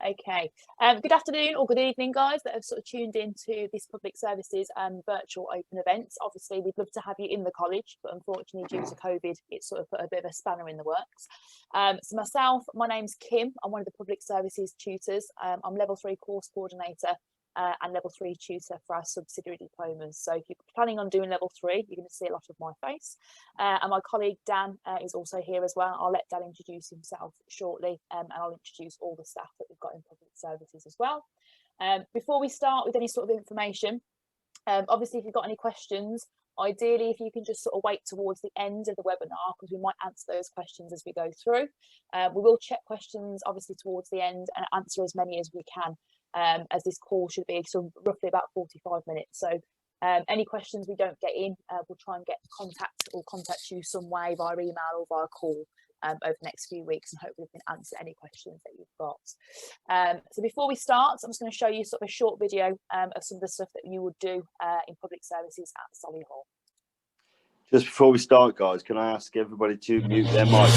Okay. Good afternoon or good evening, guys, that have sort of tuned into this public services and virtual open events. Obviously, we'd love to have you in the college, but unfortunately, due to COVID, it's sort of put a bit of a spanner in the works. So myself, my name's Kim. I'm one of the public services tutors. I'm level 3 course coordinator and level 3 tutor for our subsidiary diplomas. So if you're planning on doing level 3, you're going to see a lot of my face. And my colleague Dan is also here as well. I'll let Dan introduce himself shortly, and I'll introduce all the staff that we've got in public services as well. Before we start with any sort of information, obviously if you've got any questions, ideally if you can just sort of wait towards the end of the webinar, because we might answer those questions as we go through. We will check questions obviously towards the end and answer as many as we can, as this call should be sort of roughly about 45 minutes. So any questions we don't get in, we'll try and get contact you some way via email or via call over the next few weeks, and hopefully we can answer any questions that you've got. So before we start, I'm just going to show you sort of a short video of some of the stuff that you would do in public services at Solihull. Just before we start, guys, can I ask everybody to mute their mics?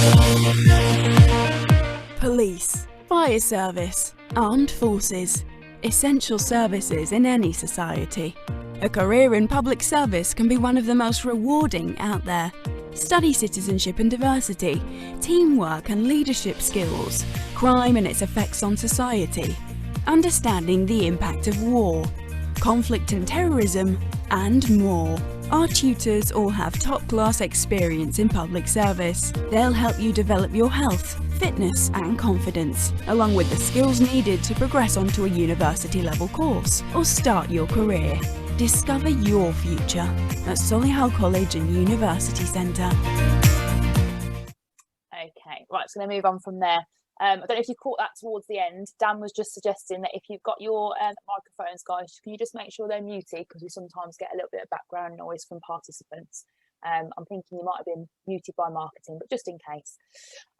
Police, fire service, armed forces, essential services in any society. A career in public service can be one of the most rewarding out there. Study citizenship and diversity, teamwork and leadership skills, crime and its effects on society, understanding the impact of war, conflict and terrorism, and more. Our tutors all have top-class experience in public service. They'll help you develop your health, fitness and confidence, along with the skills needed to progress onto a university-level course or start your career. Discover your future at Solihull College and University Centre. Okay, right, so I'm going to move on from there. I don't know if you caught that towards the end. Dan was just suggesting that if you've got your microphones, guys, can you just make sure they're muted, because we sometimes get a little bit of background noise from participants. I'm thinking you might have been muted by marketing, but just in case.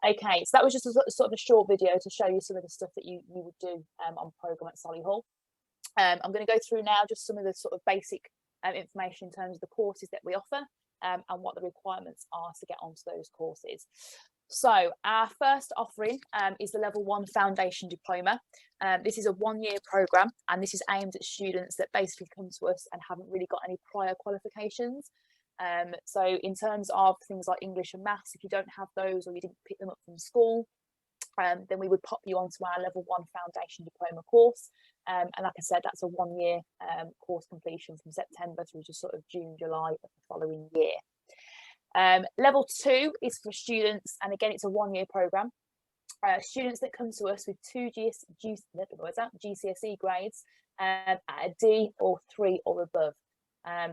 Okay, so that was just a sort of a short video to show you some of the stuff that you would do on programme at Solihull. I'm going to go through now just some of the sort of basic information in terms of the courses that we offer and what the requirements are to get onto those courses. So our first offering is the Level 1 Foundation Diploma. This is a one-year programme, and this is aimed at students that basically come to us and haven't really got any prior qualifications. So in terms of things like English and maths, if you don't have those or you didn't pick them up from school, then we would pop you onto our Level 1 Foundation Diploma course. And like I said, that's a one-year course completion from September through to sort of June, July of the following year. Level 2 is for students, and again, it's a one-year programme. Students that come to us with two GCSE grades at a D or 3 or above.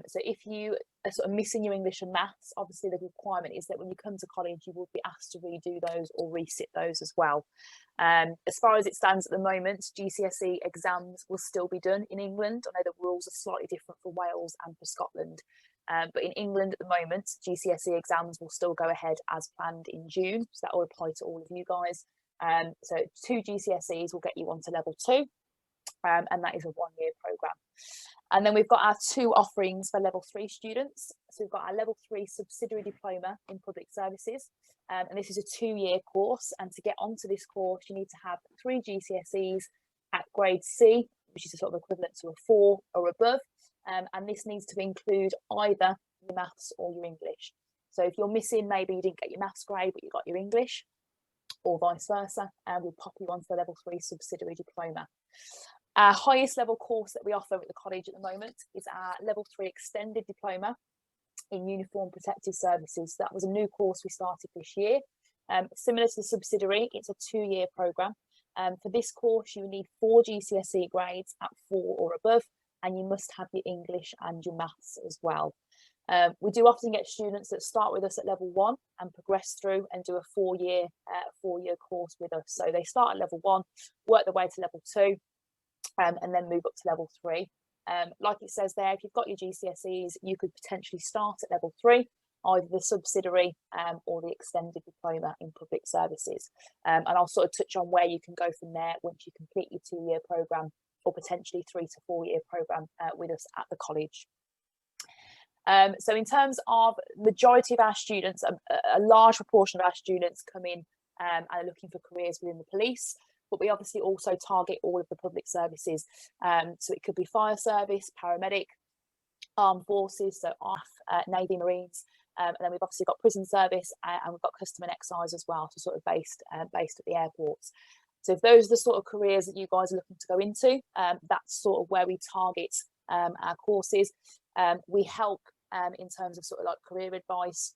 So if you are sort of missing your English and maths, obviously the requirement is that when you come to college, you will be asked to redo those or resit those as well. As far as it stands at the moment, GCSE exams will still be done in England. I know the rules are slightly different for Wales and for Scotland. But in England at the moment, GCSE exams will still go ahead as planned in June. So that will apply to all of you guys. So 2 GCSEs will get you onto Level 2. And that is a one-year programme. And then we've got our 2 offerings for Level 3 students. So we've got our Level 3 Subsidiary Diploma in Public Services. And this is a 2-year course. And to get onto this course, you need to have 3 GCSEs at grade C, which is a sort of equivalent to a 4 or above. And this needs to include either your maths or your English. So if you're missing, maybe you didn't get your maths grade, but you got your English, or vice versa, we'll pop you onto the Level 3 Subsidiary Diploma. Our highest level course that we offer at the college at the moment is our Level 3 Extended Diploma in Uniform Protective Services. That was a new course we started this year. Similar to the subsidiary, it's a 2-year programme. For this course, you need 4 GCSE grades at 4 or above, and you must have your English and your maths as well. We do often get students that start with us at Level 1 and progress through and do a 4-year course with us. So they start at Level 1, work their way to Level 2, and then move up to Level 3. Like it says there, if you've got your GCSEs, you could potentially start at Level 3, either the subsidiary or the extended diploma in public services. And I'll sort of touch on where you can go from there once you complete your 2-year programme, or potentially 3 to 4-year programme with us at the college. So in terms of majority of our students, a large proportion of our students come in and are looking for careers within the police. but we obviously also target all of the public services. So it could be fire service, paramedic, armed forces, so RAF, Navy, Marines, and then we've obviously got prison service, and we've got custom and excise as well, so sort of based at the airports. So if those are the sort of careers that you guys are looking to go into, that's sort of where we target our courses. We help in terms of sort of like career advice,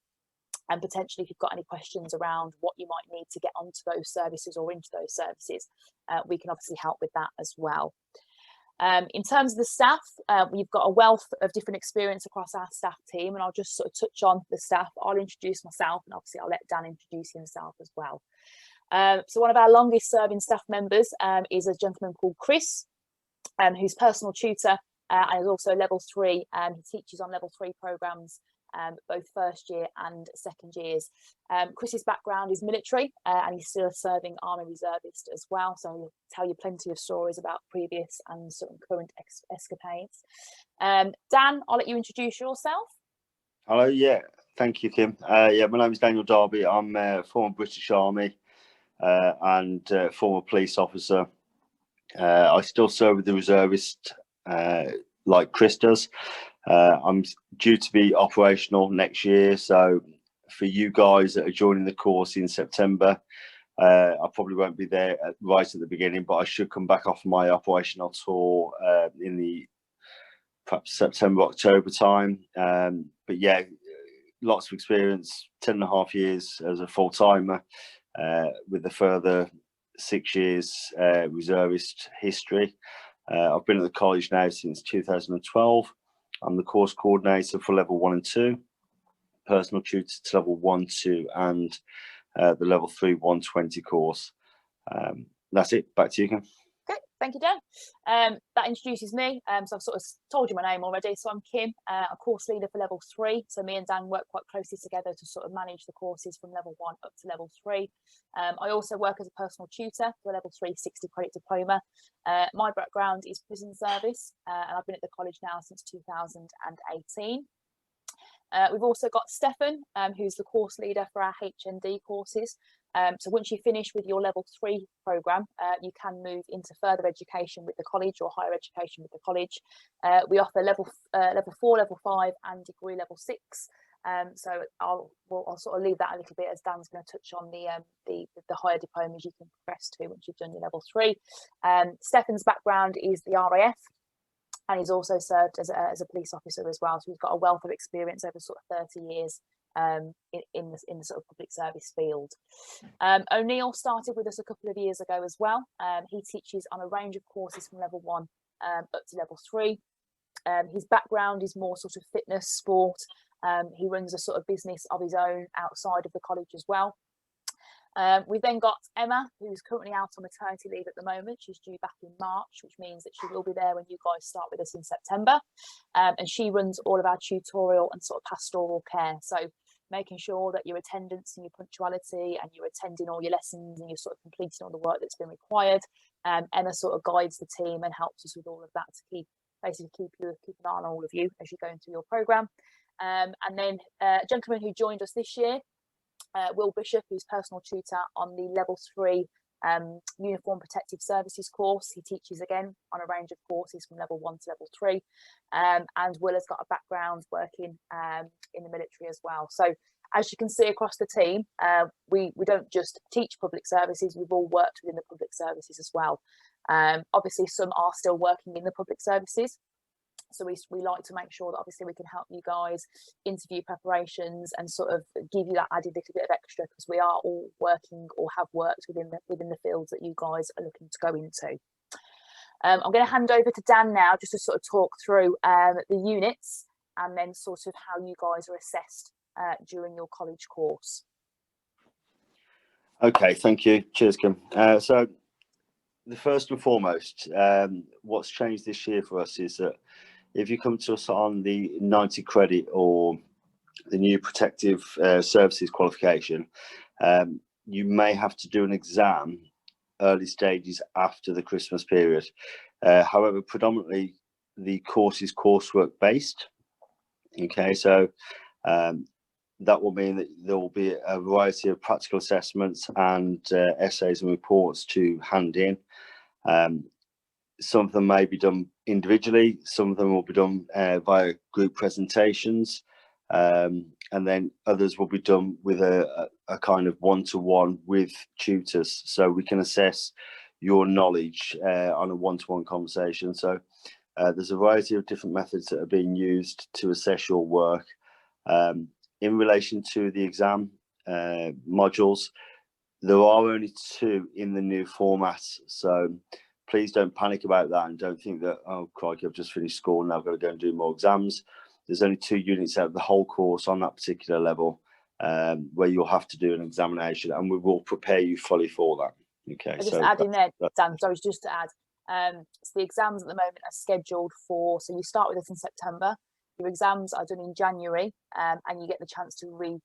and potentially if you've got any questions around what you might need to get onto those services or into those services, we can obviously help with that as well. In terms of the staff, we've got a wealth of different experience across our staff team, and I'll just sort of touch on the staff. I'll introduce myself, and obviously I'll let Dan introduce himself as well. So one of our longest serving staff members is a gentleman called Chris, who's personal tutor and is also level 3. He teaches on level 3 programs, both first year and second years. Chris's background is military, and he's still a serving Army reservist as well, so he'll tell you plenty of stories about previous and sort of current escapades. Dan, I'll let you introduce yourself. Hello, yeah, thank you, Kim. Yeah, my name is Daniel Darby. I'm a former British Army and former police officer. I still serve with the reservist like Chris does. I'm due to be operational next year, so for you guys that are joining the course in September, I probably won't be there right at the beginning, but I should come back off my operational tour in the perhaps September, October time. But yeah, lots of experience, 10.5 years as a full-timer, with a further 6 years reservist history. I've been at the college now since 2012. I'm the course coordinator for level 1 and 2, personal tutor to level 1, 2, and the level 3 120 course. That's it. Back to you, Kim. Okay, thank you, Dan. That introduces me. So I've sort of told you my name already. So I'm Kim, a course leader for level 3. So me and Dan work quite closely together to sort of manage the courses from level 1 up to level 3. I also work as a personal tutor for level 3 60 credit diploma. My background is prison service, and I've been at the college now since 2018. We've also got Stefan, who's the course leader for our HND courses. So once you finish with your level 3 programme, you can move into further education with the college or higher education with the college. We offer level 4, level 5 and degree level 6. So I'll sort of leave that a little bit, as Dan's going to touch on the higher diplomas you can progress to once you've done your level 3. Stefan's background is the RAF, and he's also served as a police officer as well. So he's got a wealth of experience over sort of 30 years in the sort of public service field. O'Neill started with us a couple of years ago as well. He teaches on a range of courses from level 1 up to level 3. His background is more sort of fitness, sport. He runs a sort of business of his own outside of the college as well. We've then got Emma, who's currently out on maternity leave at the moment. She's due back in March, which means that she will be there when you guys start with us in September. And she runs all of our tutorial and sort of pastoral care. So making sure that your attendance and your punctuality and you're attending all your lessons and you're sort of completing all the work that's been required. Emma sort of guides the team and helps us with all of that to basically keep an eye on all of you as you're going through your programme. And then a gentleman who joined us this year, Will Bishop, who's personal tutor on the level 3 uniform protective services course. He teaches again on a range of courses from level 1 to level 3, and Will has got a background working in the military as well. So as you can see across the team, we don't just teach public services, we've all worked within the public services as well. Obviously some are still working in the public services, so we like to make sure that obviously we can help you guys interview preparations and sort of give you that added little bit of extra, because we are all working or have worked within the fields that you guys are looking to go into. I'm going to hand over to Dan now just to sort of talk through the units and then sort of how you guys are assessed during your college course. Okay, thank you. Cheers, Kim. So the first and foremost, what's changed this year for us is that if you come to us on the 90 credit or the new protective services qualification, you may have to do an exam early stages after the Christmas period. However, predominantly the course is coursework based. Okay, so that will mean that there will be a variety of practical assessments and essays and reports to hand in. Some of them may be done individually, some of them will be done via group presentations, and then others will be done with a kind of one-to-one with tutors, so we can assess your knowledge on a one-to-one conversation. So there's a variety of different methods that are being used to assess your work. In relation to the exam modules, there are only 2 in the new format, so please don't panic about that and don't think that, oh crikey, I've just finished school and now I've got to go and do more exams. There's only 2 units out of the whole course on that particular level where you'll have to do an examination, and we will prepare you fully for that. Okay, just add in there, Dan, sorry, just to add, so the exams at the moment are scheduled for, so you start with this in September, your exams are done in January, and you get the chance to redo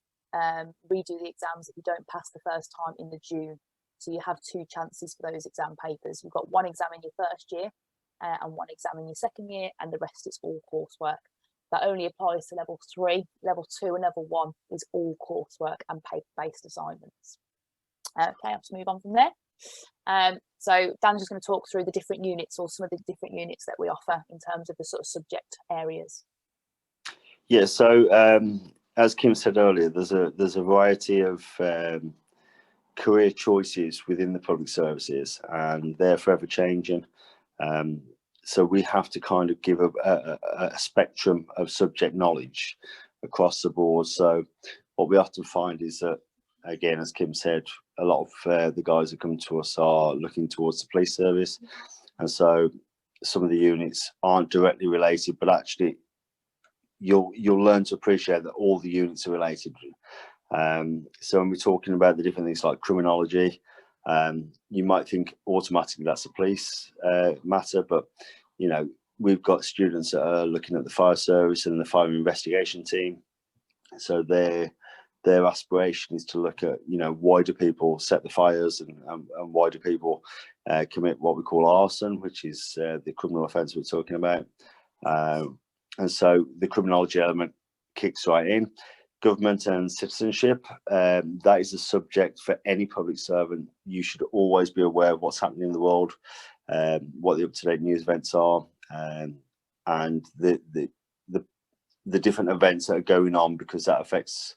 the exams if you don't pass the first time in the June. So you have 2 chances for those exam papers. You've got 1 exam in your first year and 1 exam in your second year, and the rest is all coursework. That only applies to level 3. Level 2 and level 1 is all coursework and paper-based assignments. Okay, I'll just move on from there. So Dan's just going to talk through the different units, or some of the different units that we offer in terms of the sort of subject areas. Yeah, so as Kim said earlier, there's a variety of career choices within the public services, and they're forever changing. So we have to kind of give a spectrum of subject knowledge across the board. So what we often find is that, again, as Kim said, a lot of the guys that come to us are looking towards the police service, and so some of the units aren't directly related, but actually you'll learn to appreciate that all the units are related. So when we're talking about the different things like criminology, you might think automatically that's a police matter, but you know, we've got students that are looking at the fire service and the fire investigation team, so their aspiration is to look at, you know, why do people set the fires, and why do people commit what we call arson, which is the criminal offence we're talking about. And so the criminology element kicks right in. Government and citizenship, that is a subject for any public servant. You should always be aware of what's happening in the world, what the up-to-date news events are, and the different events that are going on, because that affects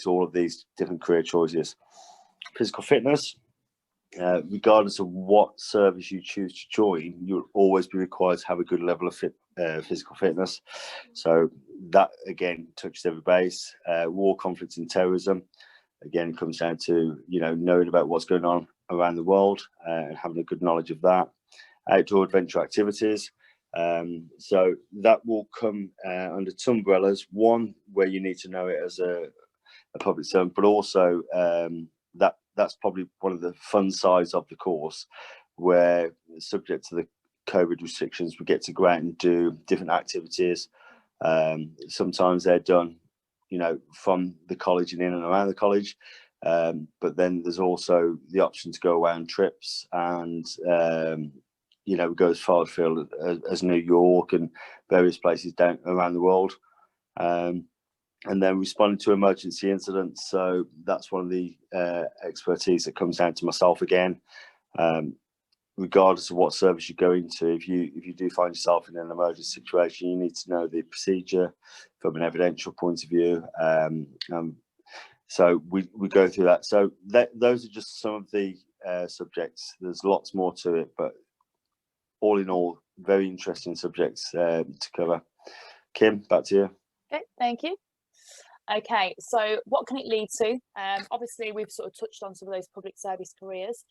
all of these different career choices. Physical fitness, regardless of what service you choose to join, you'll always be required to have a good level of physical fitness. So that again touches every base. War, conflict and terrorism, again, comes down to, you know, knowing about what's going on around the world and having a good knowledge of that. Outdoor adventure activities, so that will come under 2 umbrellas. One, where you need to know it as a public servant, but also that's probably one of the fun sides of the course, where subject to the COVID restrictions, we get to go out and do different activities. Sometimes they're done, you know, from the college and in and around the college, but then there's also the option to go around trips, and you know, we go as far afield as New York and various places down around the world. And then responding to emergency incidents, so that's one of the expertise that comes down to myself again. Regardless of what service you go into, if you do find yourself in an emergency situation, you need to know the procedure from an evidential point of view. So we go through that. So those are just some of the subjects. There's lots more to it, but all in all, very interesting subjects to cover. Kim, back to you. Okay, thank you. Okay, so what can it lead to? Obviously, we've sort of touched on some of those public service careers.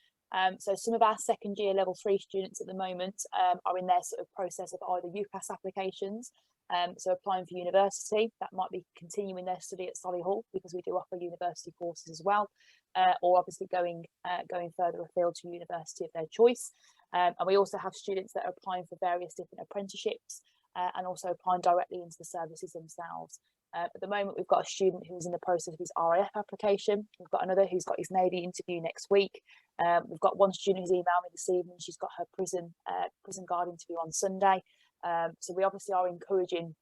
So some of our second year level 3 students at the moment are in their sort of process of either UCAS applications, so applying for university. That might be continuing their study at Solihull, because we do offer university courses as well, or obviously going further afield to university of their choice. And we also have students that are applying for various different apprenticeships and also applying directly into the services themselves. At the moment, we've got a student who's in the process of his RAF application. We've got another who's got his Navy interview next week. We've got one student who's emailed me this evening. She's got her prison guard interview on Sunday. So we obviously are encouraging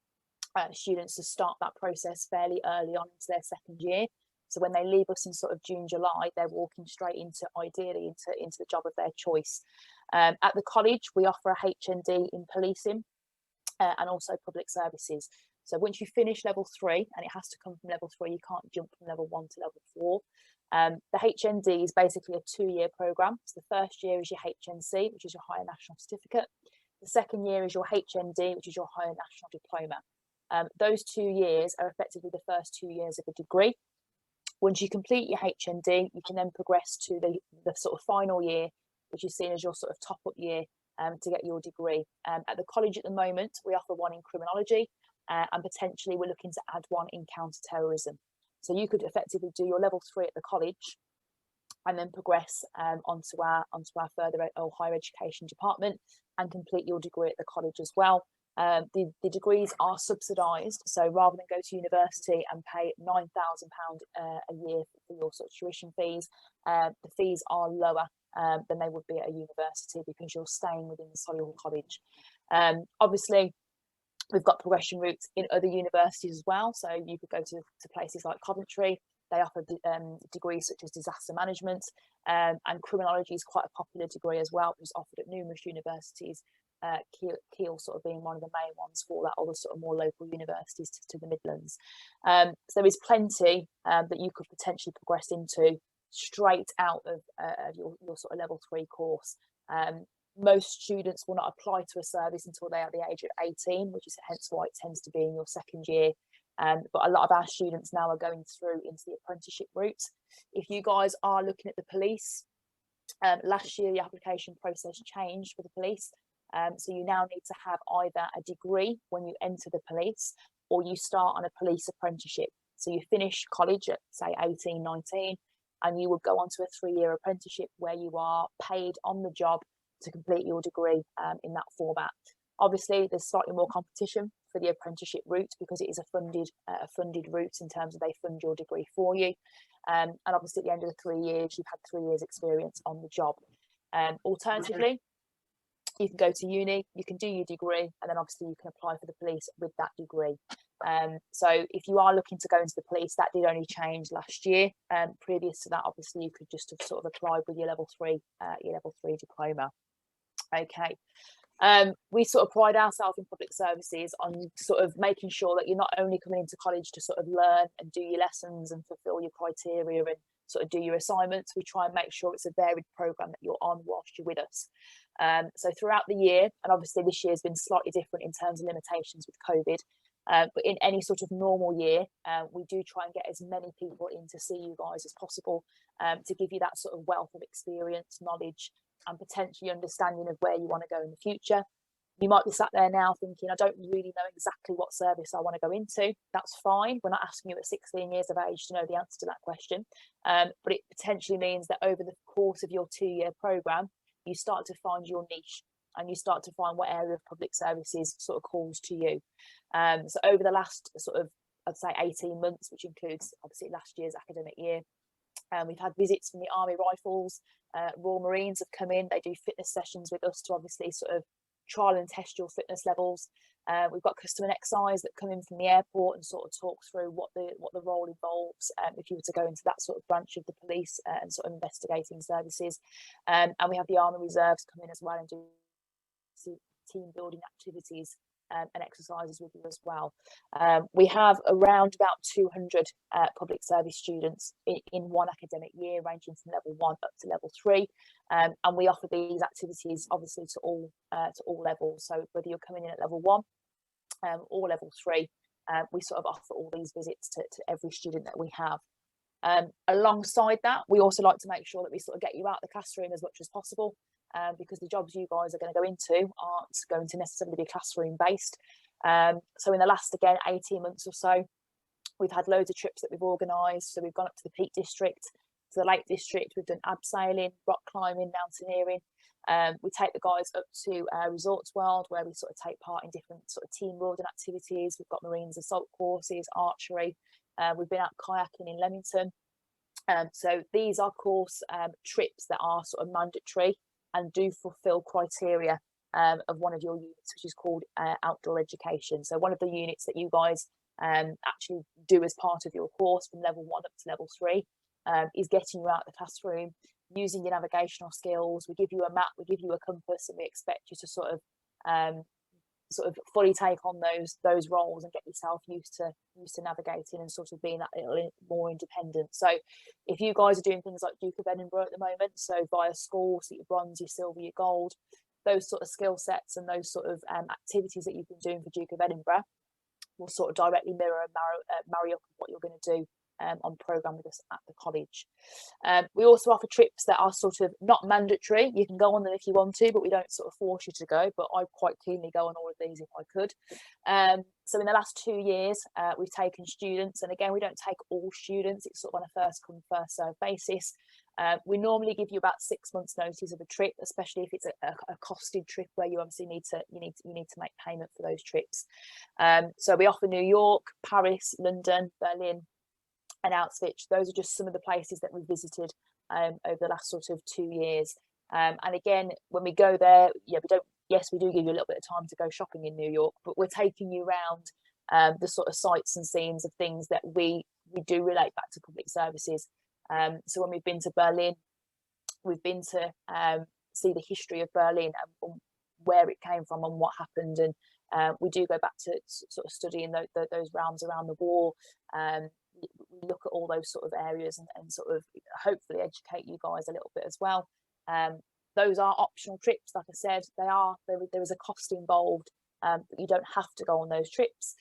students to start that process fairly early on into their second year. So when they leave us in sort of June, July, they're walking straight into, ideally, into the job of their choice. At the college, we offer a HND in policing and also public services. So once you finish level 3, and it has to come from level 3, you can't jump from level 1 to level 4. The HND is basically a 2-year programme. So the first year is your HNC, which is your Higher National Certificate. The second year is your HND, which is your Higher National Diploma. Those 2 years are effectively the first 2 years of a degree. Once you complete your HND, you can then progress to the sort of final year, which is seen as your sort of top-up year to get your degree. At the college at the moment, we offer one in criminology, and potentially we're looking to add one in counter-terrorism. So you could effectively do your level 3 at the college and then progress onto our further or higher education department and complete your degree at the college as well. The degrees are subsidised, so rather than go to university and pay £9,000 a year for your sort of tuition fees, the fees are lower than they would be at a university because you're staying within the Solihull College. Obviously, we've got progression routes in other universities as well, so you could go to places like Coventry. They offer degrees such as disaster management, and criminology is quite a popular degree as well, which is offered at numerous universities. Keele sort of being one of the main ones for that, or the sort of more local universities to the Midlands. So there is plenty that you could potentially progress into straight out of your sort of level 3 course. Most students will not apply to a service until they are the age of 18, which is hence why it tends to be in your second year. But a lot of our students now are going through into the apprenticeship route. If you guys are looking at the police, last year the application process changed for the police. So you now need to have either a degree when you enter the police, or you start on a police apprenticeship. So you finish college at, say, 18, 19, and you would go on to a 3-year apprenticeship where you are paid on the job to complete your degree in that format. Obviously, there's slightly more competition for the apprenticeship route because it is a funded route in terms of they fund your degree for you. And obviously, at the end of the 3 years, you've had 3 years experience on the job. Alternatively, you can go to uni, you can do your degree, and then obviously you can apply for the police with that degree. So if you are looking to go into the police, that did only change last year. Previous to that, obviously you could just have sort of applied with your level 3 diploma. Okay. We sort of pride ourselves in public services on sort of making sure that you're not only coming into college to sort of learn and do your lessons and fulfill your criteria and sort of do your assignments. We try and make sure it's a varied programme that you're on whilst you're with us. So throughout the year, and obviously this year has been slightly different in terms of limitations with COVID, but in any sort of normal year, we do try and get as many people in to see you guys as possible, to give you that sort of wealth of experience, knowledge, and potentially understanding of where you want to go in the future. You might be sat there now thinking, I don't really know exactly what service I want to go into. That's fine. We're not asking you at 16 years of age to know the answer to that question. But it potentially means that over the course of your 2-year programme, you start to find your niche and you start to find what area of public services sort of calls to you. So over the last sort of, I'd say 18 months, which includes obviously last year's academic year, we've had visits from the Army Rifles, Royal Marines have come in. They do fitness sessions with us to obviously sort of trial and test your fitness levels. We've got custom and excise that come in from the airport and sort of talk through what the role involves if you were to go into that sort of branch of the police and sort of investigating services. And we have the Army Reserves come in as well and do team building activities and exercises with you as well. We have around about 200 public service students in one academic year, ranging from level 1 up to level 3, and we offer these activities obviously to all levels. So whether you're coming in at level 1 or level 3, we sort of offer all these visits to every student that we have. Alongside that, we also like to make sure that we sort of get you out of the classroom as much as possible, because the jobs you guys are going to go into aren't going to necessarily be classroom based. So in the last, again, 18 months or so, we've had loads of trips that we've organised. So we've gone up to the Peak District, to the Lake District. We've done abseiling, rock climbing, mountaineering. We take the guys up to Resorts World, where we sort of take part in different sort of team building activities. We've got Marines assault courses, archery. We've been out kayaking in Leamington. So these are course trips that are sort of mandatory and do fulfil criteria of one of your units, which is called outdoor education. So one of the units that you guys actually do as part of your course from level 1 up to level 3 is getting you out of the classroom, using your navigational skills. We give you a map, we give you a compass, and we expect you to sort of fully take on those roles and get yourself used to navigating and sort of being that little more independent. So if you guys are doing things like Duke of Edinburgh at the moment, so via school, so your bronze, your silver, your gold, those sort of skill sets and those sort of activities that you've been doing for Duke of Edinburgh will sort of directly mirror and marry up with what you're going to do on programme with us at the college. We also offer trips that are sort of not mandatory. You can go on them if you want to, but we don't sort of force you to go, but I'd quite keenly go on all of these if I could. So in the last 2 years, we've taken students, and again, we don't take all students. It's sort of on a first come, first served basis. We normally give you about 6 months notice of a trip, especially if it's a costed trip where you obviously need to make payment for those trips. So we offer New York, Paris, London, Berlin, and Auschwitz. Those are just some of the places that we've visited over the last sort of 2 years. And again, when we go there, we do give you a little bit of time to go shopping in New York, but we're taking you around the sort of sights and scenes of things that we do relate back to public services. So when we've been to Berlin, we've been to see the history of Berlin and where it came from and what happened. And we do go back to sort of studying those realms around the war. We look at all those sort of areas and sort of hopefully educate you guys a little bit as well. Those are optional trips, like I said. There is a cost involved, but you don't have to go on those trips.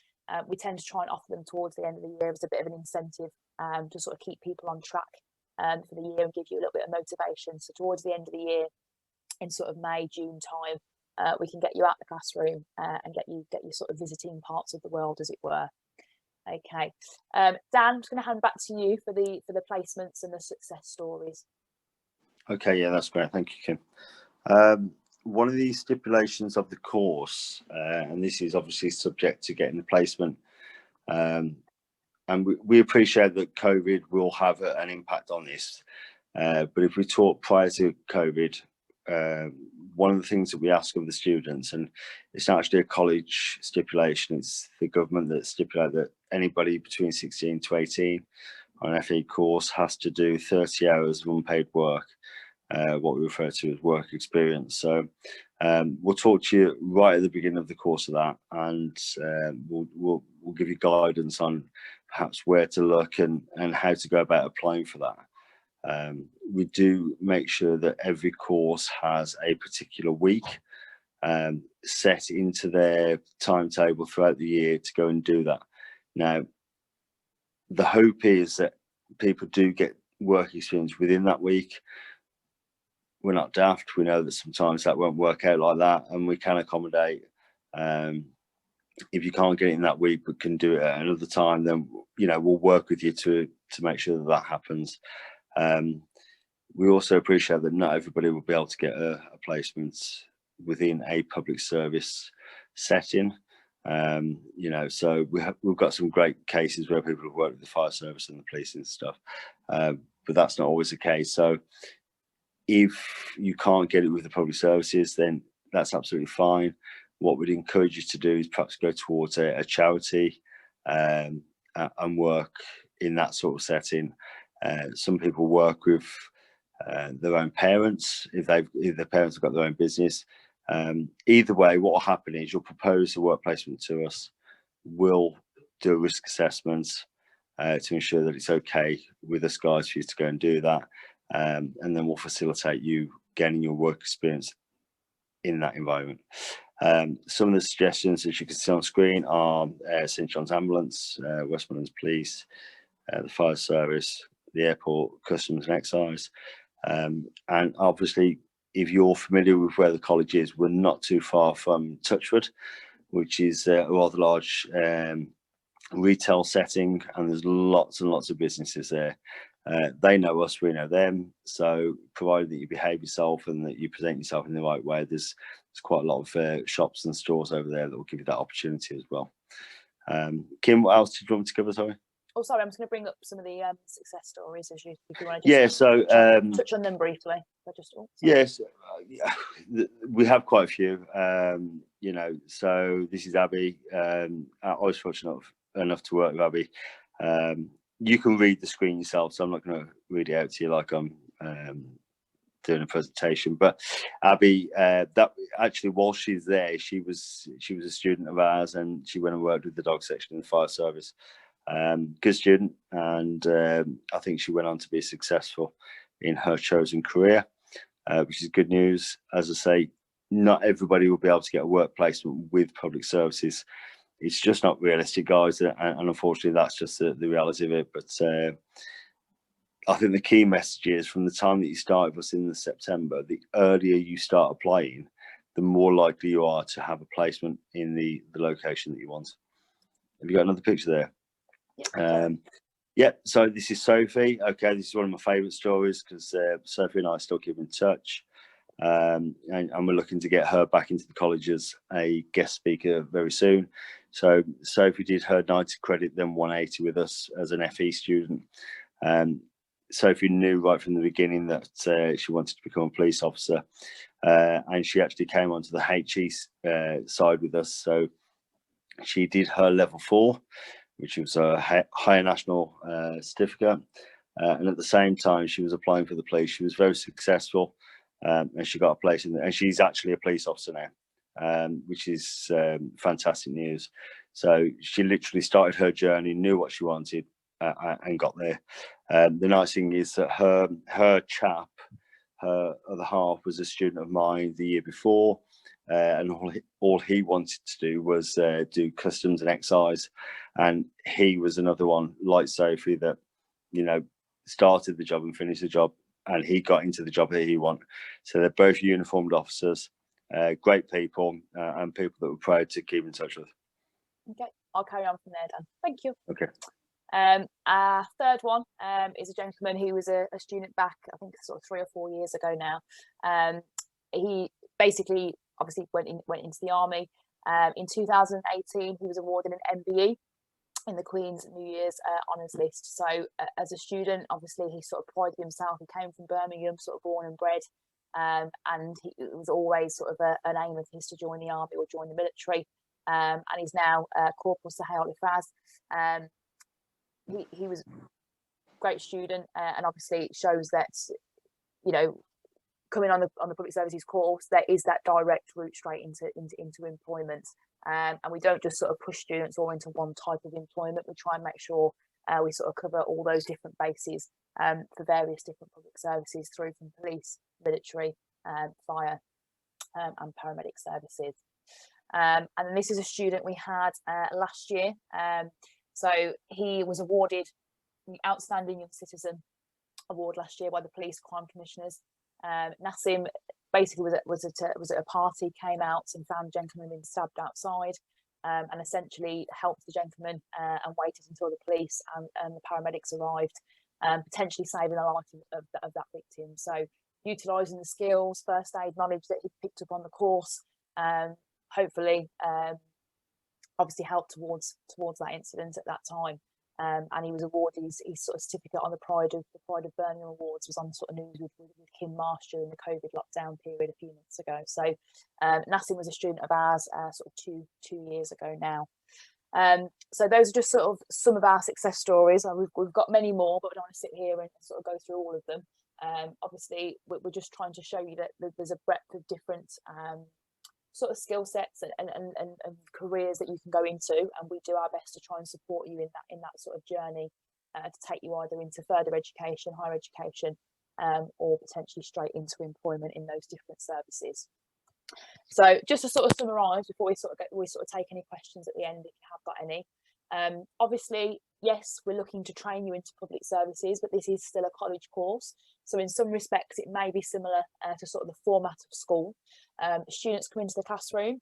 We tend to try and offer them towards the end of the year as a bit of an incentive to sort of keep people on track for the year and give you a little bit of motivation. So towards the end of the year, in sort of May, June time, we can get you out the classroom and get you sort of visiting parts of the world, as it were. Okay, Dan, I'm just going to hand back to you for the placements and the success stories. Okay, yeah, that's great. Thank you, Kim. One of the stipulations of the course, and this is obviously subject to getting the placement, and we appreciate that COVID will have an impact on this. But if we talk prior to COVID, one of the things that we ask of the students, and it's not actually a college stipulation, it's the government that stipulate that anybody between 16 to 18 on an FE course has to do 30 hours of unpaid work, what we refer to as work experience. So we'll talk to you right at the beginning of the course of that, and we'll give you guidance on perhaps where to look and how to go about applying for that. We do make sure that every course has a particular week set into their timetable throughout the year to go and do that. Now, the hope is that people do get work experience within that week. We're not daft. We know that sometimes that won't work out like that, and we can accommodate. If you can't get it in that week but can do it at another time, then we'll work with you to make sure that happens. We also appreciate that not everybody will be able to get a placement within a public service setting. So we've got some great cases where people have worked with the fire service and the police and stuff, but that's not always the case. So if you can't get it with the public services, then that's absolutely fine. What we'd encourage you to do is perhaps go towards a charity and work in that sort of setting. Some people work with their own parents if their parents have got their own business. Either way, what will happen is you'll propose a work placement to us. We'll do a risk assessment to ensure that it's okay with us guys for you to go and do that, and then we'll facilitate you gaining your work experience in that environment. Some of the suggestions that you can see on screen are St John's Ambulance, West Midlands Police, the Fire Service, the Airport Customs and Excise, and obviously if you're familiar with where the college is, we're not too far from Touchwood, which is a rather large retail setting, and there's lots and lots of businesses there. They know us, we know them, so provided that you behave yourself and that you present yourself in the right way, there's quite a lot of shops and stores over there that will give you that opportunity as well. Kim, what else did you want me to cover, sorry? Oh, sorry, I'm just going to bring up some of the success stories if you want to Yeah, just so touch on them briefly. yes, we have quite a few. You know, so this is Abby. I was fortunate enough to work with Abby. You can read the screen yourself, so I'm not going to read it out to you like I'm doing a presentation. But Abby, that actually, while she's there, she was a student of ours, and she went and worked with the dog section in the fire service. Good student, and I think she went on to be successful in her chosen career, which is good news. As I say, not everybody will be able to get a work placement with public services. It's just not realistic, guys, and unfortunately that's just the reality of it. But I think the key message is, from the time that you start with us in the September, the earlier you start applying, the more likely you are to have a placement in the location that you want. Have you got another picture there? Yeah, so this is Sophie. Okay, this is one of my favourite stories because Sophie and I still keep in touch, and we're looking to get her back into the college as a guest speaker very soon. So Sophie did her 90 credit, then 180 with us as an FE student. Sophie knew right from the beginning that she wanted to become a police officer, and she actually came onto the HE side with us. So she did her level 4, which was a higher national certificate. And at the same time, she was applying for the police. She was very successful, and she got a place in there. And she's actually a police officer now, which is fantastic news. So she literally started her journey, knew what she wanted, and got there. The nice thing is that her chap, her other half, was a student of mine the year before. And all he wanted to do was do customs and excise, and he was another one like Sophie that, you know, started the job and finished the job, and he got into the job that he wanted. So they're both uniformed officers, great people, and people that we're proud to keep in touch with. Okay, I'll carry on from there, Dan. Thank you. Okay. Our third one is a gentleman who was a student back, I think, sort of 3 or 4 years ago now. He basically obviously went into the army. In 2018, he was awarded an MBE in the Queen's New Year's honours list. So as a student, obviously he sort of prided himself. He came from Birmingham, sort of born and bred, and it was always sort of an aim of his to join the army or join the military. And he's now Corporal Solihull. He was a great student, and obviously it shows that, you know, coming on the public services course, there is that direct route straight into employment, and we don't just sort of push students all into one type of employment. We try and make sure we sort of cover all those different bases for various different public services, through from police, military, fire, and paramedic services. And then this is a student we had last year. So he was awarded the Outstanding Young Citizen Award last year by the Police Crime Commissioners. Nassim basically was at a party, came out and found a gentleman being stabbed outside, and essentially helped the gentleman and waited until the police and the paramedics arrived, potentially saving the life of that victim. So utilising the skills, first aid knowledge that he picked up on the course, hopefully obviously helped towards that incident at that time. And he was awarded his sort of certificate on the Pride of Birmingham Awards, was on sort of news with Kim Marsh during the COVID lockdown period a few months ago. So Nassim was a student of ours sort of two years ago now. So those are just sort of some of our success stories. We've got many more, but we don't want to sit here and sort of go through all of them. Obviously, we're just trying to show you that there's a breadth of different sort of skill sets and careers that you can go into, and we do our best to try and support you in that sort of journey to take you either into further education, higher education, or potentially straight into employment in those different services. So just to sort of summarise before we sort of take any questions at the end, if you have got any. Obviously, yes, we're looking to train you into public services, but this is still a college course. So in some respects, it may be similar to sort of the format of school. Students come into the classroom.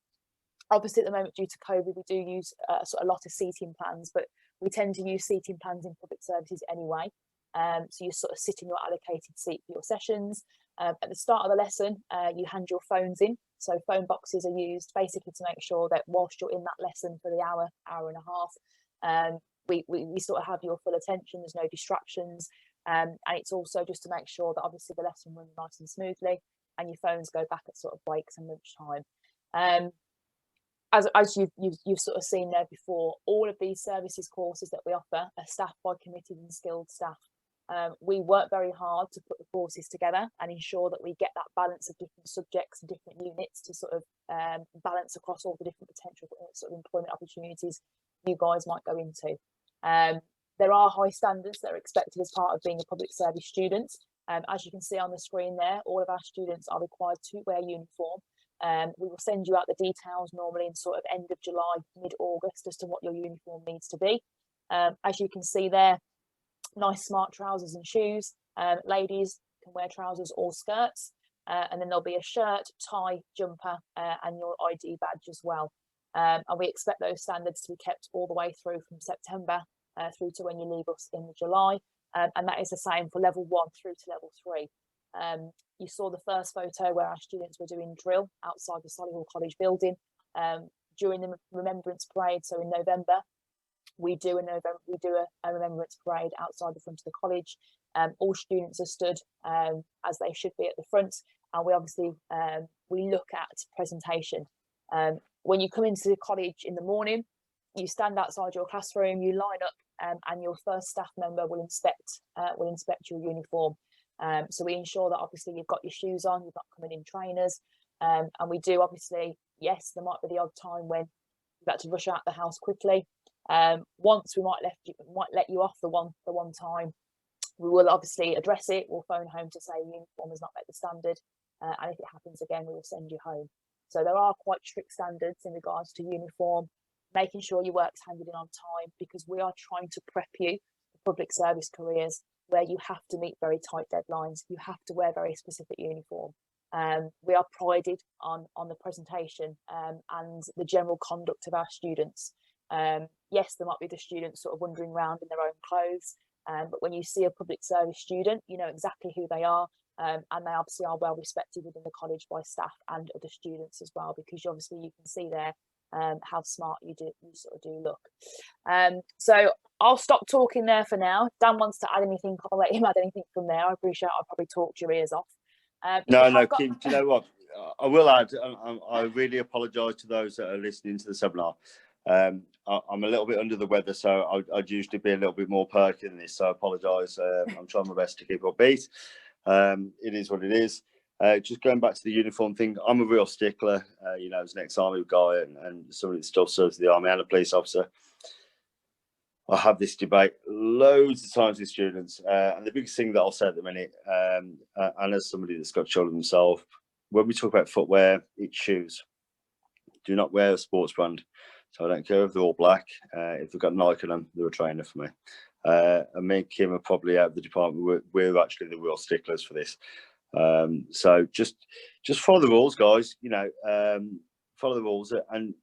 Obviously, at the moment, due to COVID, we do use sort of a lot of seating plans, but we tend to use seating plans in public services anyway. So you sort of sit in your allocated seat for your sessions. At the start of the lesson, you hand your phones in. So phone boxes are used basically to make sure that whilst you're in that lesson for the hour and a half, we sort of have your full attention. There's no distractions, and it's also just to make sure that obviously the lesson runs nice and smoothly, and your phones go back at sort of breaks and lunchtime. As you've sort of seen there before, all of these services courses that we offer are staffed by committed and skilled staff. We work very hard to put the courses together and ensure that we get that balance of different subjects and different units to sort of balance across all the different potential sort of employment opportunities you guys might go into. There are high standards that are expected as part of being a public service student. As you can see on the screen there, all of our students are required to wear uniform. We will send you out the details normally in sort of end of July, mid-August, as to what your uniform needs to be. As you can see there, nice smart trousers and shoes. Ladies can wear trousers or skirts, and then there'll be a shirt, tie, jumper, and your ID badge as well. And we expect those standards to be kept all the way through from September through to when you leave us in July, and that is the same for level 1 through to level 3. You saw the first photo where our students were doing drill outside the Solihull College building during the Remembrance Parade. So in November, we do a Remembrance Parade outside the front of the college. All students are stood as they should be at the front, and we obviously we look at presentation. When you come into the college in the morning, you stand outside your classroom, you line up, and your first staff member will inspect your uniform. So we ensure that obviously you've got your shoes on, you're not coming in trainers, and we do obviously, yes, there might be the odd time when you've had to rush out the house quickly. Once we might let you off the one time, we will obviously address it. We'll phone home to say your uniform has not met the standard, and if it happens again, we will send you home. So there are quite strict standards in regards to uniform, making sure your work's handed in on time, because we are trying to prep you for public service careers where you have to meet very tight deadlines. You have to wear very specific uniform. We are prided on the presentation and the general conduct of our students. Yes, there might be the students sort of wandering around in their own clothes, but when you see a public service student, you know exactly who they are, and they obviously are well respected within the college by staff and other students as well, because obviously you can see there how smart you sort of do look. So I'll stop talking there for now. If Dan wants to add anything, I'll let him add anything from there. I appreciate I'll probably talked your ears off. No, Kim, do you know what? I will add, I really apologise to those that are listening to the seminar. I'm a little bit under the weather, so I'd usually be a little bit more perky than this, so I apologise. I'm trying my best to keep upbeat. It is what it is. Just going back to the uniform thing, I'm a real stickler, as an ex-army guy and somebody that still serves the army and a police officer. I have this debate loads of times with students, and the biggest thing that I'll say at the minute, and as somebody that's got children themselves, when we talk about footwear, it's shoes. Do not wear a sports brand. So I don't care if they're all black. If they've got Nike on them, they're a trainer for me. And me and Kim are probably out of the department. We're actually the real sticklers for this. So just follow the rules, guys. Follow the rules and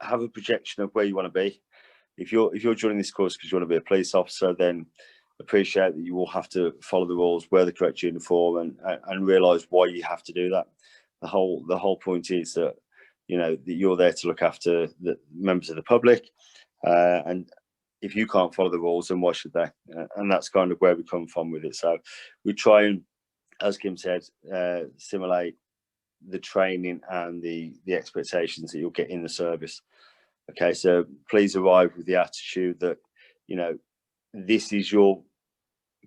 have a projection of where you want to be. If you're joining this course because you want to be a police officer, then appreciate that you will have to follow the rules, wear the correct uniform, and realise why you have to do that. The whole point is that that you're there to look after the members of the public, and if you can't follow the rules, then why should they? And that's kind of where we come from with it. So we try and, as Kim said, simulate the training and the expectations that you'll get in the service. Okay, so please arrive with the attitude that this is your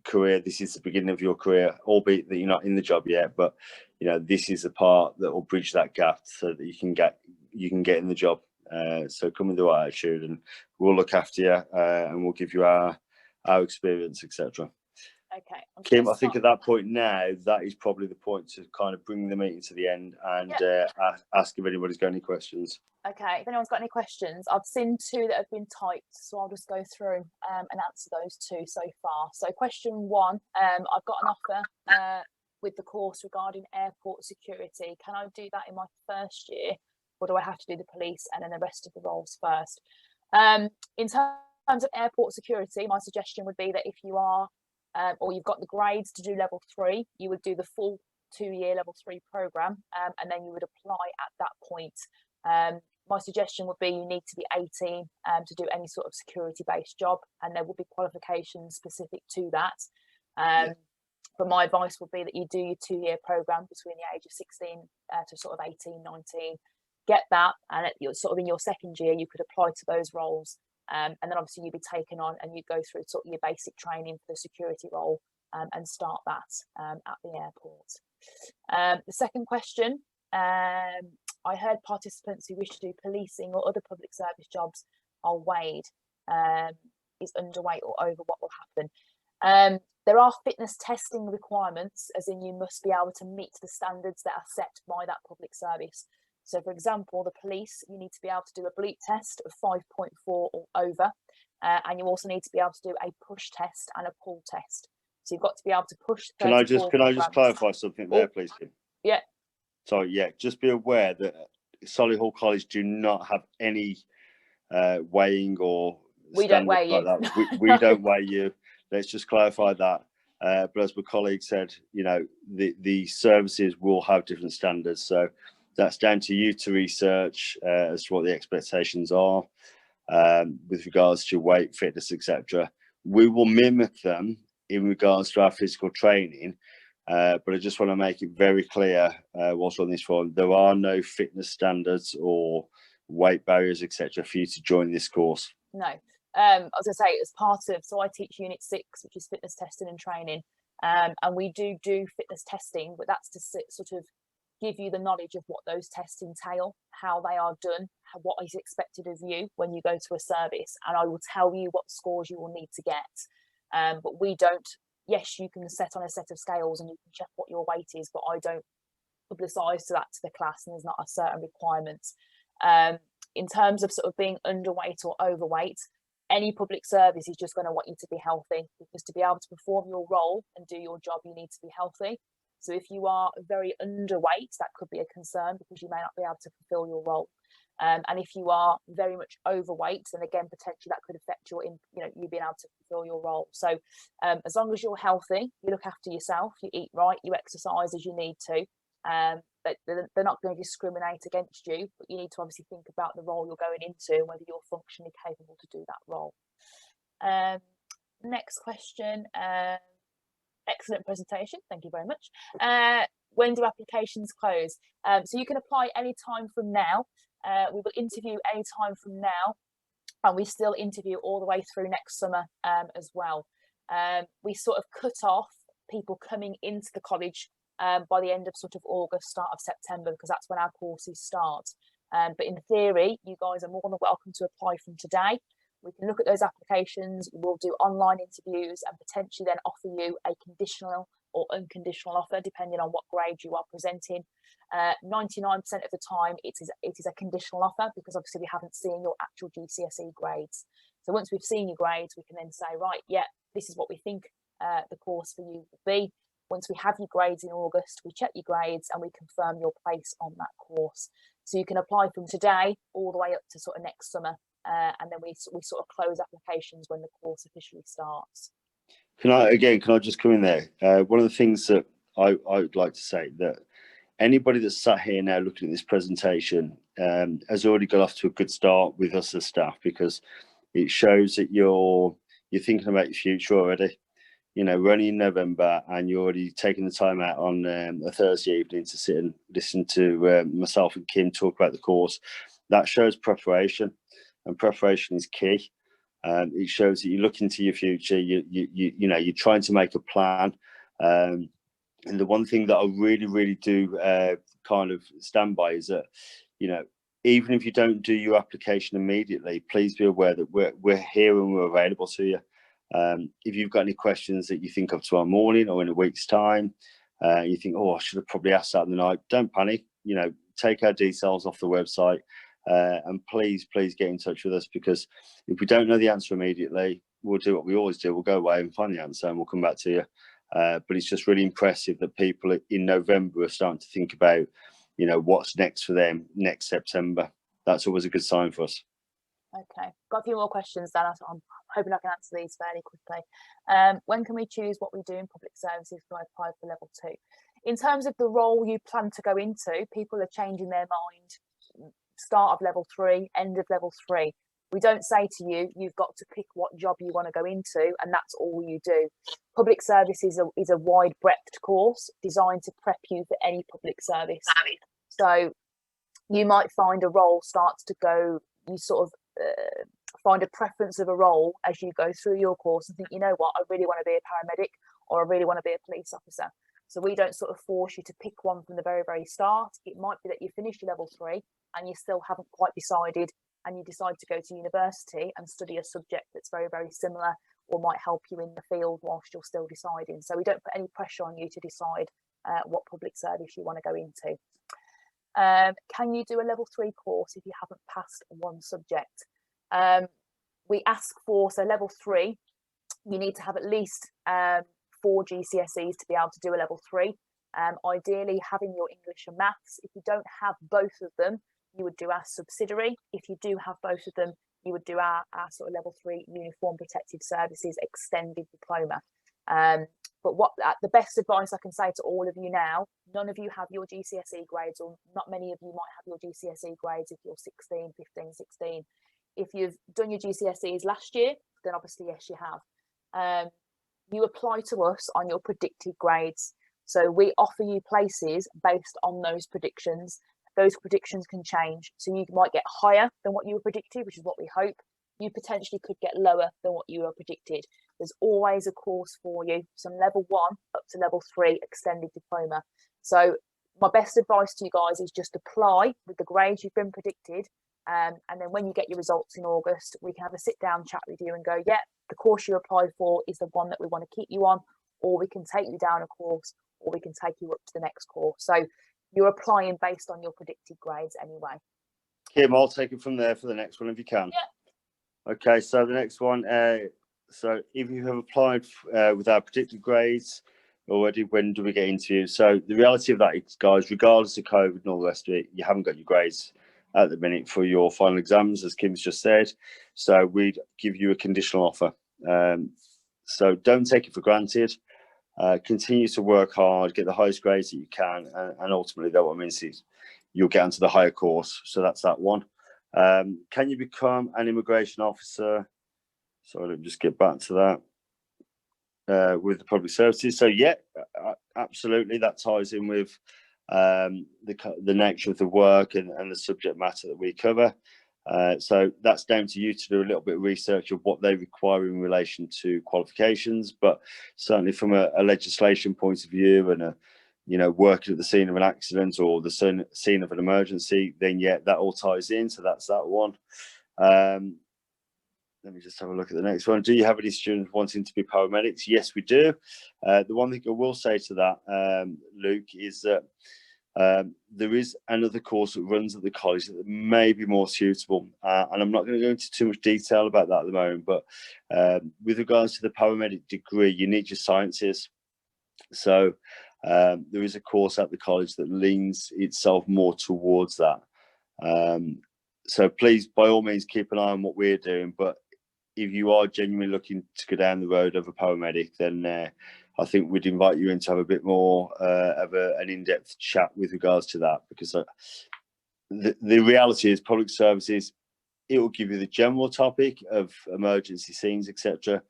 career, this is the beginning of your career, albeit that you're not in the job yet, but this is the part that will bridge that gap so that you can get in the job. So come with the right attitude, and we'll look after you, and we'll give you our experience, etc. Okay, Kim, I think at that point now, that is probably the point to kind of bring the meeting to the end and ask if anybody's got any questions. Okay, if anyone's got any questions, I've seen 2 that have been typed, so I'll just go through and answer those 2 so far. So question 1, I've got an offer with the course regarding airport security. Can I do that in my first year, or do I have to do the police and then the rest of the roles first? In terms of airport security, my suggestion would be that if you are or you've got the grades to do level 3, you would do the full 2-year level 3 program, and then you would apply at that point. my suggestion would be you need to be 18 to do any sort of security-based job, and there will be qualifications specific to that. But my advice would be that you do your 2-year program between the age of 16 to sort of 18, 19. Get that, and sort of in your second year, you could apply to those roles. And then obviously you'd be taken on and you go through sort of your basic training for the security role and start that at the airport. The second question, I heard participants who wish to do policing or other public service jobs are weighed, is underweight or over, what will happen? There are fitness testing requirements, as in you must be able to meet the standards that are set by that public service. So, for example, the police, you need to be able to do a bleep test of 5.4 or over, and you also need to be able to do a push test and a pull test. So you've got to be able to push. Can I just clarify something there, please, Kim? Yeah. Sorry, yeah. Just be aware that Solihull College do not have any weighing or we don't weigh you. Like that. We don't weigh you. Let's just clarify that. But as my colleague said, you know, the services will have different standards. So that's down to you to research as to what the expectations are with regards to weight, fitness, etc. We will mimic them in regards to our physical training, but I just want to make it very clear whilst on this forum, there are no fitness standards or weight barriers, etc., for you to join this course. No. I was going to say, as part of, so I teach Unit 6, which is fitness testing and training, and we do fitness testing, but that's to sort of give you the knowledge of what those tests entail, how they are done, what is expected of you when you go to a service, and I will tell you what scores you will need to get. But we don't, yes, you can set on a set of scales and you can check what your weight is, but I don't publicise to the class, and there's not a certain requirement. In terms of sort of being underweight or overweight, any public service is just going to want you to be healthy, because to be able to perform your role and do your job, you need to be healthy. So if you are very underweight, that could be a concern because you may not be able to fulfill your role. And if you are very much overweight, then again, potentially that could affect you being able to fulfill your role. So as long as you're healthy, you look after yourself, you eat right, you exercise as you need to, but they're not going to discriminate against you, but you need to obviously think about the role you're going into and whether you're functionally capable to do that role. Next question. Excellent presentation, thank you very much. When do applications close? So you can apply any time from now. We will interview any time from now, and we still interview all the way through next summer as well. We sort of cut off people coming into the college by the end of sort of August, start of September, because that's when our courses start. But in theory, you guys are more than welcome to apply from today. We can look at those applications, we'll do online interviews and potentially then offer you a conditional or unconditional offer, depending on what grade you are presenting. 99% of the time, it is a conditional offer, because obviously we haven't seen your actual GCSE grades. So once we've seen your grades, we can then say, right, yeah, this is what we think the course for you will be. Once we have your grades in August, we check your grades and we confirm your place on that course. So you can apply from today all the way up to sort of next summer. And then we sort of close applications when the course officially starts. Can I just come in there? One of the things that I would like to say, that anybody that's sat here now looking at this presentation has already got off to a good start with us as staff, because it shows that you're thinking about your future already. You know, we're only in November and you're already taking the time out on a Thursday evening to sit and listen to myself and Kim talk about the course. That shows preparation, and preparation is key. It shows that you look into your future. You're trying to make a plan. And the one thing that I really do kind of stand by is that, you know, even if you don't do your application immediately, please be aware that we're here and we're available to you. If you've got any questions that you think of tomorrow morning or in a week's time, you think, oh, I should have probably asked that in the night, don't panic. You know, take our details off the website. And please get in touch with us, because if we don't know the answer immediately, we'll do what we always do. We'll go away and find the answer and we'll come back to you. But it's just really impressive that people in November are starting to think about, you know, what's next for them next September. That's always a good sign for us. Okay, got a few more questions, Dan. I'm hoping I can answer these fairly quickly. When can we choose what we do in public services when I apply for level 2? In terms of the role you plan to go into, people are changing their mind start of level 3, end of level 3. We don't say to you, you've got to pick what job you want to go into, and that's all you do. Public service is a wide breadth course designed to prep you for any public service. So you might find a role starts to go, you sort of find a preference of a role as you go through your course and think, you know what, I really want to be a paramedic, or I really want to be a police officer. So we don't sort of force you to pick one from the very, very start. It might be that you finish your level 3 and you still haven't quite decided, and you decide to go to university and study a subject that's very, very similar or might help you in the field whilst you're still deciding. So we don't put any pressure on you to decide what public service you want to go into. Can you do a level 3 course if you haven't passed one subject? We ask for, so level 3, you need to have at least 4 GCSEs to be able to do a level 3. Ideally having your English and maths. If you don't have both of them, you would do our subsidiary. If you do have both of them, you would do our sort of level 3 uniform protected services extended diploma. But the best advice I can say to all of you now, none of you have your GCSE grades, or not many of you might have your GCSE grades if you're 16, 15, 16. If you've done your GCSEs last year, then obviously yes, you have. You apply to us on your predicted grades. So we offer you places based on those predictions. Those predictions can change. So you might get higher than what you were predicted, which is what we hope. You potentially could get lower than what you were predicted. There's always a course for you, from level 1 up to level 3 extended diploma. So my best advice to you guys is just apply with the grades you've been predicted. And then when you get your results in August, we can have a sit down chat with you and go, yeah, the course you applied for is the one that we want to keep you on, or we can take you down a course, or we can take you up to the next course. So you're applying based on your predicted grades anyway. Kim, I'll take it from there for the next one if you can. Yeah. Okay, so the next one, so if you have applied with our predicted grades already, when do we get interviews? So the reality of that is, guys, regardless of COVID and all the rest of it, you haven't got your grades at the minute for your final exams, as Kim's just said. So we'd give you a conditional offer. So don't take it for granted. Continue to work hard, get the highest grades that you can, and ultimately that what means is you'll get onto the higher course. So that's that one. Can you become an immigration officer? So let me just get back to that with the public services. So yeah, absolutely, that ties in with the nature of the work and the subject matter that we cover. So that's down to you to do a little bit of research of what they require in relation to qualifications, but certainly from a legislation point of view and working at the scene of an accident or the scene of an emergency, then yeah, that all ties in. So that's that one. Let me just have a look at the next one. Do you have any students wanting to be paramedics? Yes, we do. The one thing I will say to that, Luke, is that there is another course that runs at the college that may be more suitable. And I'm not going to go into too much detail about that at the moment, but with regards to the paramedic degree, you need your sciences. So there is a course at the college that leans itself more towards that. So please, by all means, keep an eye on what we're doing. But if you are genuinely looking to go down the road of a paramedic, then I think we'd invite you in to have a bit more of an in-depth chat with regards to that, because the reality is public services, it will give you the general topic of emergency scenes, etc.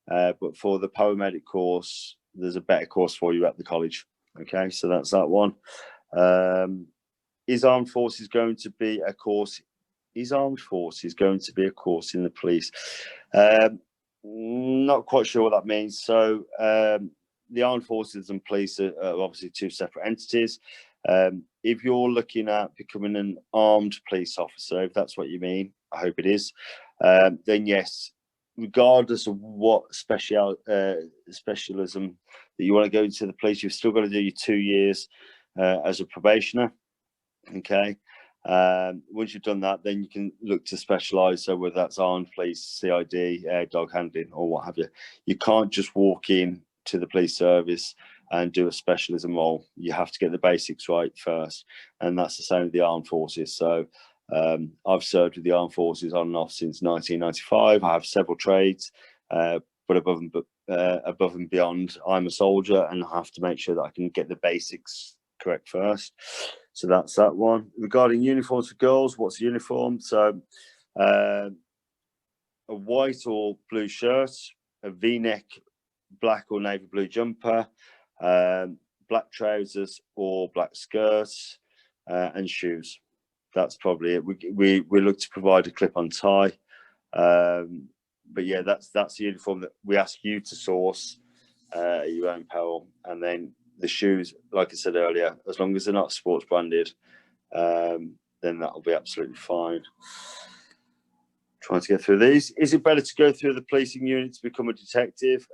But for the paramedic course, there's a better course for you at the college. Okay, so that's that one. Is Armed Forces going to be a course? Is Armed Forces going to be a course in the police? Not quite sure what that means. So the Armed Forces and police are obviously two separate entities. If you're looking at becoming an armed police officer, if that's what you mean, I hope it is, then yes, regardless of what specialism that you want to go into the police, you've still got to do your 2 years as a probationer. Okay. Once you've done that, then you can look to specialise. So whether that's armed police, CID, dog handling, or what have you, you can't just walk in to the police service and do a specialism role. You have to get the basics right first, and that's the same with the armed forces. So I've served with the armed forces on and off since 1995. I have several trades, but above and beyond, I'm a soldier, and I have to make sure that I can get the basics correct first. So that's that one. Regarding uniforms for girls, what's a uniform? So a white or blue shirt, a V-neck black or navy blue jumper, black trousers or black skirts, and shoes. That's probably it. We look to provide a clip-on tie, but yeah, that's the uniform that we ask you to source at your own peril. And then the shoes, like I said earlier, as long as they're not sports branded, then that'll be absolutely fine. Trying to get through these. Is it better to go through the policing unit to become a detective?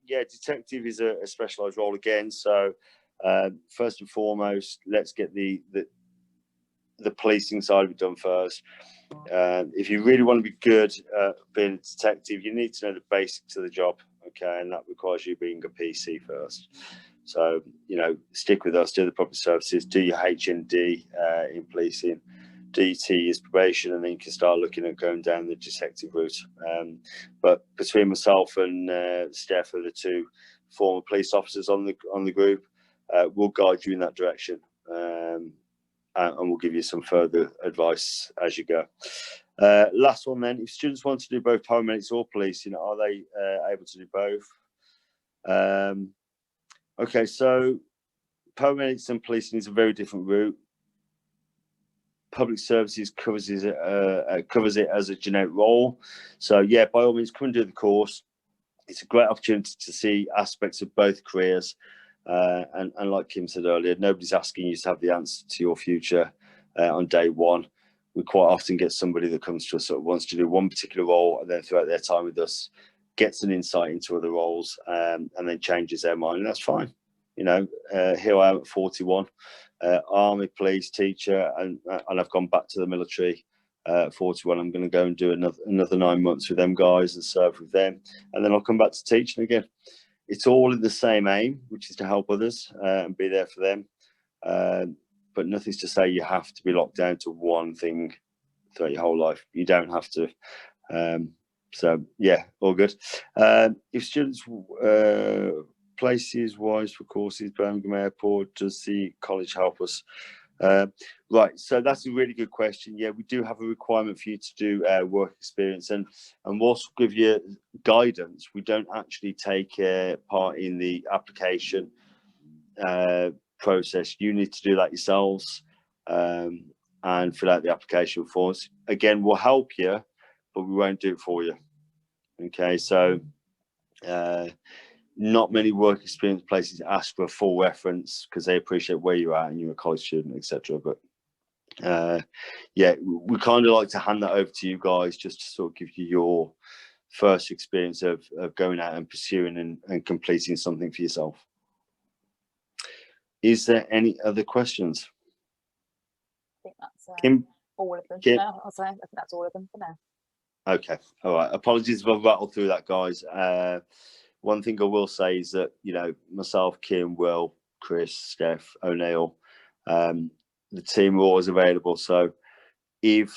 Yeah, detective is a specialised role again. So first and foremost, let's get the policing side of it done first. If you really want to be good at being a detective, you need to know the basics of the job, okay? And that requires you being a PC first. So, you know, stick with us, do the proper services, do your HND in policing, DT is probation, and then you can start looking at going down the detective route. But between myself and Steph, are the two former police officers on the group, we'll guide you in that direction. And we'll give you some further advice as you go. Last one then, if students want to do both paramedics or policing, are they able to do both? Okay, so paramedics and policing is a very different route. Public services covers it as a generic role. So yeah, by all means, come and do the course. It's a great opportunity to see aspects of both careers. And like Kim said earlier, nobody's asking you to have the answer to your future on day one. We quite often get somebody that comes to us that wants to do one particular role, and then throughout their time with us, gets an insight into other roles, and then changes their mind, and that's fine. You know, here I am at 41, army, police, teacher, and I've gone back to the military. 41, I'm going to go and do another 9 months with them guys and serve with them, and then I'll come back to teaching again. It's all in the same aim, which is to help others and be there for them. But nothing's to say you have to be locked down to one thing throughout your whole life. You don't have to. So yeah, all good. If students places wise for courses, Birmingham Airport, does the college help us? Right, so that's a really good question. Yeah, we do have a requirement for you to do work experience, and whilst we'll give you guidance, we don't actually take part in the application process. You need to do that yourselves and fill out the application forms. Again, we'll help you, but we won't do it for you. Okay, so not many work experience places ask for a full reference because they appreciate where you're at and you're a college student, etc. But yeah, we kind of like to hand that over to you guys just to sort of give you your first experience of going out and pursuing and completing something for yourself. Is there any other questions? I think that's Kim? all of them. Kim? No, I'll say I think that's all of them for now. Okay, all right. Apologies if I've rattled through that, guys. One thing I will say is that, you know, myself, Kim, Will, Chris, Steph, O'Neill, the team are always available. So if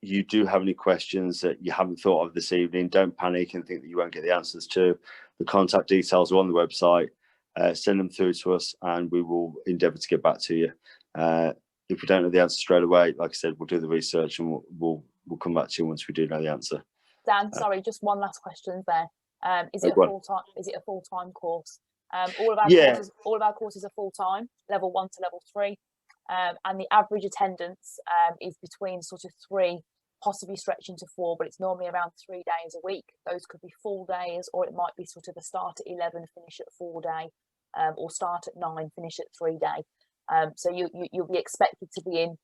you do have any questions that you haven't thought of this evening, don't panic and think that you won't get the answers to. The contact details are on the website. Send them through to us and we will endeavour to get back to you. If we don't know the answer straight away, like I said, we'll do the research and we'll come back to you once we do know the answer. Dan, sorry, just one last question there. Is it a full-time? Is it a full-time course? All of our courses are full-time, level 1 to level 3, and the average attendance is between sort of 3, possibly stretching to 4, but it's normally around 3 days a week. Those could be full days, or it might be sort of a start at 11, finish at 4 day, or start at 9, finish at 3 day. So you'll be expected to be in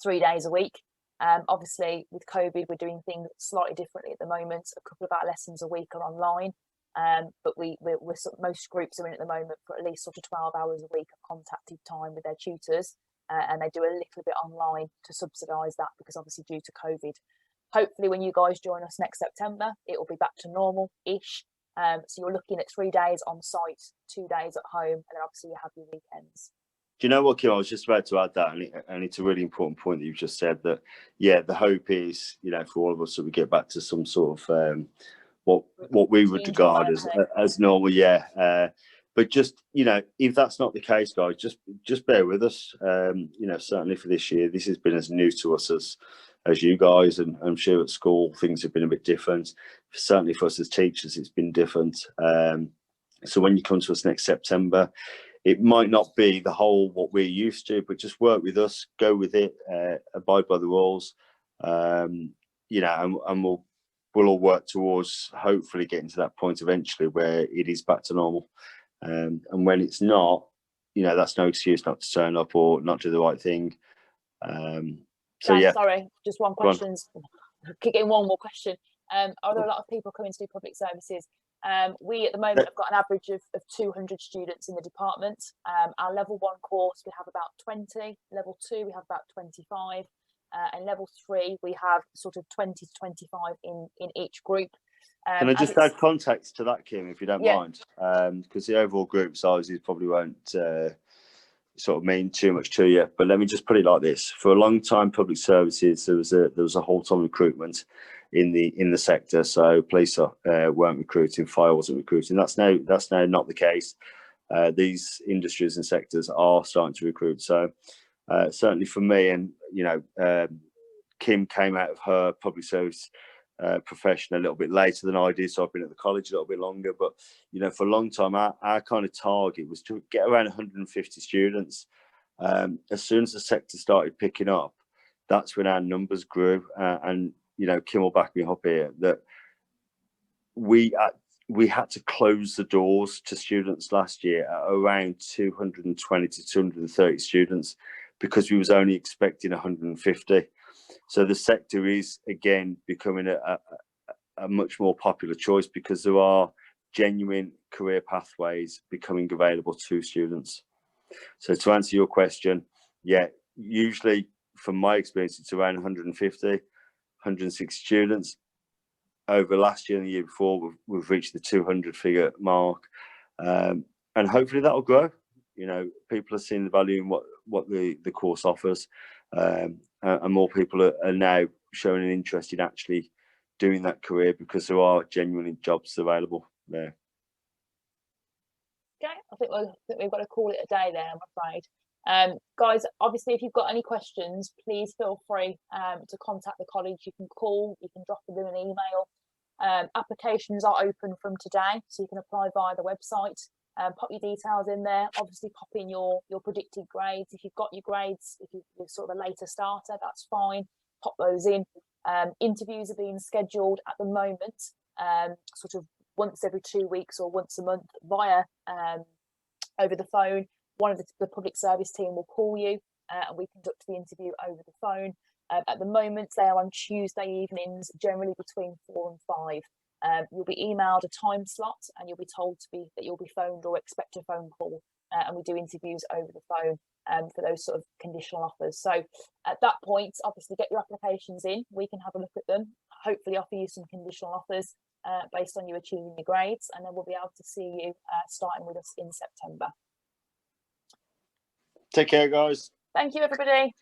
3 days a week. Obviously, with COVID, we're doing things slightly differently at the moment. A couple of our lessons a week are online, but most groups are in at the moment for at least sort of 12 hours a week of contacted time with their tutors, and they do a little bit online to subsidise that because obviously due to COVID. Hopefully, when you guys join us next September, it will be back to normal-ish. So you're looking at 3 days on site, 2 days at home, and then obviously you have your weekends. Do you know what, Kim? I was just about to add that, and it's a really important point that you've just said. That, yeah, the hope is, you know, for all of us that we get back to some sort of what we would regard as normal. Yeah, But just, you know, if that's not the case, guys, just bear with us. You know, certainly for this year, this has been as new to us as you guys, and I'm sure at school things have been a bit different. Certainly for us as teachers, it's been different. So when you come to us next September, it might not be the whole what we're used to, but just work with us, go with it, abide by the rules, you know, and we'll all work towards hopefully getting to that point eventually where it is back to normal. And when it's not, you know, that's no excuse not to turn up or not do the right thing. So Dan, yeah. sorry, just one question. Keep getting one more question. Are there a lot of people coming to do public services? We at the moment have got an average of 200 students in the department. Our level 1 course, we have about 20. Level 2, we have about 25. And level 3, we have sort of 20 to 25 in each group. Can I just add context to that, Kim, if you don't mind? Because the overall group sizes probably won't sort of mean too much to you. But let me just put it like this: for a long time, public services, there was a halt on recruitment in the sector. So police weren't recruiting, fire wasn't recruiting. That's now not the case. These industries and sectors are starting to recruit. So certainly for me, and you know, Kim came out of her public service profession a little bit later than I did, so I've been at the college a little bit longer. But you know, for a long time, our kind of target was to get around 150 students. As soon as the sector started picking up, that's when our numbers grew. And you know, Kim will back me up here that we had to close the doors to students last year at around 220 to 230 students because we was only expecting 150. So the sector is again becoming a much more popular choice because there are genuine career pathways becoming available to students. So to answer your question, yeah, usually from my experience, it's around 150, 160 students. Over last year and the year before, we've reached the 200 figure mark, and hopefully that will grow. You know, people are seeing the value in what the course offers, and more people are now showing an interest in actually doing that career because there are genuinely jobs available there. Okay, I think we've got to call it a day there, I'm afraid. Guys, obviously, if you've got any questions, please feel free to contact the college. You can call, you can drop them an email. Applications are open from today, so you can apply via the website. Pop your details in there. Obviously, pop in your predicted grades. If you've got your grades, if you're sort of a later starter, that's fine. Pop those in. Interviews are being scheduled at the moment, sort of once every 2 weeks or once a month via over the phone. One of the public service team will call you and we conduct the interview over the phone. At the moment, they are on Tuesday evenings, generally between 4 and 5. You'll be emailed a time slot and you'll be told that you'll be phoned or expect a phone call. And we do interviews over the phone for those sort of conditional offers. So at that point, obviously get your applications in. We can have a look at them, hopefully offer you some conditional offers based on you achieving your grades. And then we'll be able to see you starting with us in September. Take care, guys. Thank you, everybody.